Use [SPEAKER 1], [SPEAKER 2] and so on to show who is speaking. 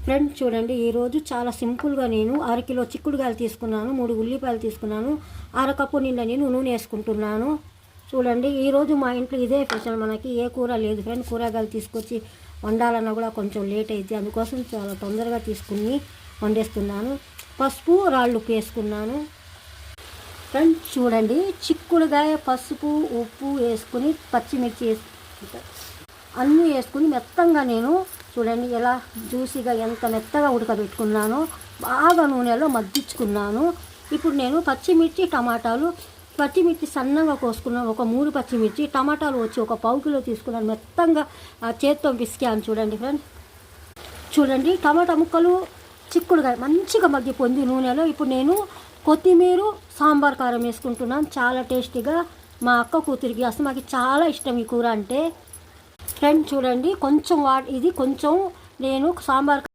[SPEAKER 1] Friends చూడండి, ఈరోజు చాలా సింపుల్గా నేను 1/2 కిలో చిక్కుడుకాయలు తీసుకున్నాను, 3 ఉల్లిపాయలు తీసుకున్నాను, 1/2 కప్పు నిండా నేను నూనె వేసుకుంటున్నాను. చూడండి, ఈరోజు మా ఇంట్లో ఇదే స్పెషల్. మనకి ఏ కూర లేదు ఫ్రెండ్. కూరగాయలు తీసుకొచ్చి వండాలన్నా కూడా కొంచెం లేట్ అయింది, అందుకోసం చాలా తొందరగా తీసుకుని వండేస్తున్నాను. పసుపు రాళ్ళు ఉప్పు వేసుకున్నాను. ఫ్రెండ్స్ చూడండి, చిక్కుడుకాయ పసుపు ఉప్పు వేసుకుని పచ్చిమిర్చి అన్నీ వేసుకుని మెత్తంగా నేను చూడండి ఎలా జ్యూసీగా ఎంత మెత్తగా ఉడకబెట్టుకున్నానో, బాగా నూనెలో మగ్గించుకున్నాను. ఇప్పుడు నేను పచ్చిమిర్చి సన్నగా కోసుకున్నాను. ఒక 3 పచ్చిమిర్చి, టమాటాలు వచ్చి ఒక 1/4 కిలో తీసుకున్నాను. మెత్తంగా చేత్తో పిసికాను చూడండి ఫ్రెండ్స్. చూడండి, టమాటా ముక్కలు చిక్కుడుకాయ మంచిగా మగ్గిపోయింది నూనెలో. ఇప్పుడు నేను కొత్తిమీర సాంబార్ కారం వేసుకుంటున్నాను. చాలా టేస్టీగా. మా అక్క కూతురికి అసలు మాకు చాలా ఇష్టం ఈ కూర అంటే. ఫ్రెండ్ చూడండి, కొంచెం ఇది కొంచెం నేను సాంబార్